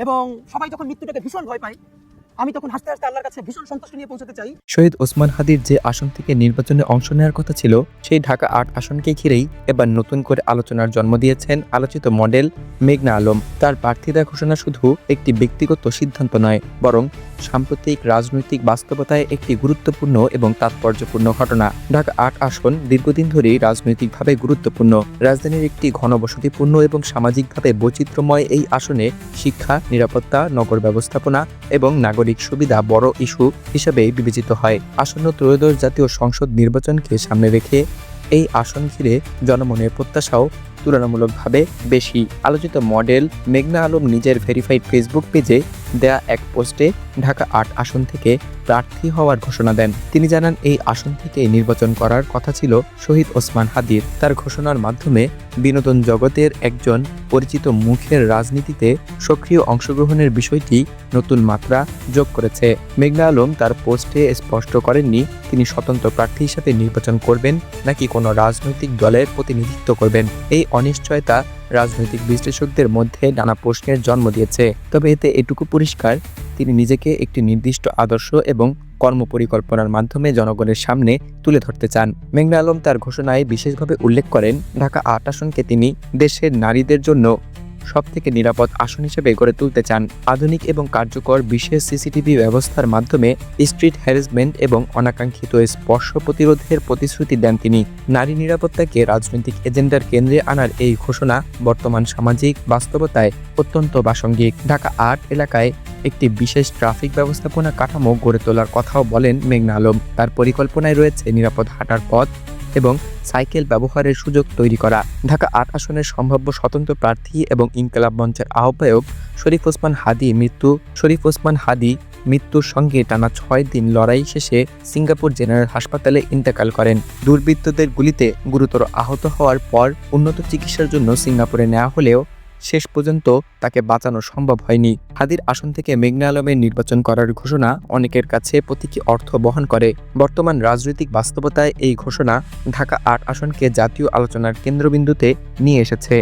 এবং সবাই যখন মৃত্যুটাকে ভীষণ ভয় পায়, আমি তখন হাসতে হাসতে আল্লাহর কাছে ভীষণ সন্তুষ্টি নিয়ে পৌঁছাতে চাই। শহীদ ওসমান হাদির যে আসন থেকে নির্বাচনে অংশ নেওয়ার কথা ছিল, সেই ঢাকা ৮ আসনকে ঘিরেই এবার নতুন করে আলোচনার জন্ম দিয়েছেন আলোচিত মডেল মেঘনা আলম। তার প্রার্থিতা ঘোষণা শুধু একটি ব্যক্তিগত সিদ্ধান্ত নয়, বরং সাম্প্রতিক রাজনৈতিক বাস্তবতায় একটি গুরুত্বপূর্ণ এবং তাৎপর্যপূর্ণ ঘটনা। ঢাকা ৮ আসন দীর্ঘদিন ধরেই রাজনৈতিকভাবে গুরুত্বপূর্ণ। রাজধানীর একটি ঘনবসতিপূর্ণ এবং সামাজিকভাবে বৈচিত্র্যময় এই আসনে শিক্ষা, নিরাপত্তা, নগর ব্যবস্থাপনা এবং নাগরিক সুবিধা বড় ইস্যু হিসেবে বিবেচিত হয়। আসন্ন ত্রয়োদশ জাতীয় সংসদ নির্বাচনকে সামনে রেখে এই আসন ঘিরে জনমনের প্রত্যাশাও তুলনামূলকভাবে বেশি। আলোচিত মডেল মেঘনা আলম নিজের ভেরিফাইড ফেসবুক পেজে দেয়া এক পোস্টে ঢাকা ৮ আসন থেকে প্রার্থী হওয়ার ঘোষণা দেন। তিনি জানান, এই আসন থেকে নির্বাচন করার কথা ছিল শহীদ ওসমান হাদির। তার ঘোষণার মাধ্যমে বিনোদন জগতের একজন পরিচিত মুখের রাজনীতিতে সক্রিয় অংশগ্রহণের বিষয়টি নতুন মাত্রা যোগ করেছে। মেঘনা আলম তার পোস্টে স্পষ্ট করেননি তিনি স্বতন্ত্র প্রার্থী হিসেবে নির্বাচন করবেন নাকি কোনো রাজনৈতিক দলের প্রতিনিধিত্ব করবেন। এই অনিশ্চয়তা রাজনৈতিক বিশ্লেষকদের মধ্যে নানা প্রশ্নের জন্ম দিয়েছে। তবে এতে এটুকু পরিষ্কার, তিনি নিজেকে একটি নির্দিষ্ট আদর্শ এবং কর্মপরিকল্পনার মাধ্যমে জনগণের সামনে তুলে ধরতে চান। মেঘনা আলম তার ঘোষণায় বিশেষভাবে উল্লেখ করেন, ঢাকা ৮ আসনকে তিনি দেশের নারীদের জন্য সবথেকে নিরাপদ আসন হিসেবে গড়ে তুলতে চান। আধুনিক এবং কার্যকর বিশেষ সিসিটিভি ব্যবস্থার মাধ্যমে স্ট্রিট হ্যারাসমেন্ট এবং অনাকাঙ্ক্ষিত স্পর্শ প্রতিরোধের প্রতিশ্রুতি দেন তিনি। নারী নিরাপত্তাকে রাজনৈতিক এজেন্ডার কেন্দ্রে আনার এই ঘোষণা বর্তমান সামাজিক বাস্তবতায় অত্যন্ত প্রাসঙ্গিক। ঢাকা ৮ এলাকায় একটি বিশেষ ট্রাফিক ব্যবস্থাপনা কাঠামো গড়ে তোলার কথাও বলেন মেঘনা আলম। তার পরিকল্পনায় রয়েছে নিরাপদ হাঁটার পথ এবং সাইকেল ব্যবহারের সুযোগ তৈরি করা। ঢাকা ৮ আসনের সম্ভাব্য স্বতন্ত্র প্রার্থী এবং ইনকিলাব মঞ্চের আহ্বায়ক শরীফ ওসমান হাদি মৃত্যুর সঙ্গে টানা ৬ দিন লড়াই শেষে সিঙ্গাপুর জেনারেল হাসপাতালে ইন্তেকাল করেন। দুর্বৃত্তদের গুলিতে গুরুতর আহত হওয়ার পর উন্নত চিকিৎসার জন্য সিঙ্গাপুরে নেওয়া হলেও শেষ পর্যন্ত তাকে বাঁচানো সম্ভব হয়নি। হাদির আসন থেকে মেঘনা আলমের নির্বাচন করার ঘোষণা অনেকের কাছে প্রতীকী অর্থ বহন করে। বর্তমান রাজনৈতিক বাস্তবতায় এই ঘোষণা ঢাকা ৮ আসনকে জাতীয় আলোচনার কেন্দ্রবিন্দুতে নিয়ে এসেছে।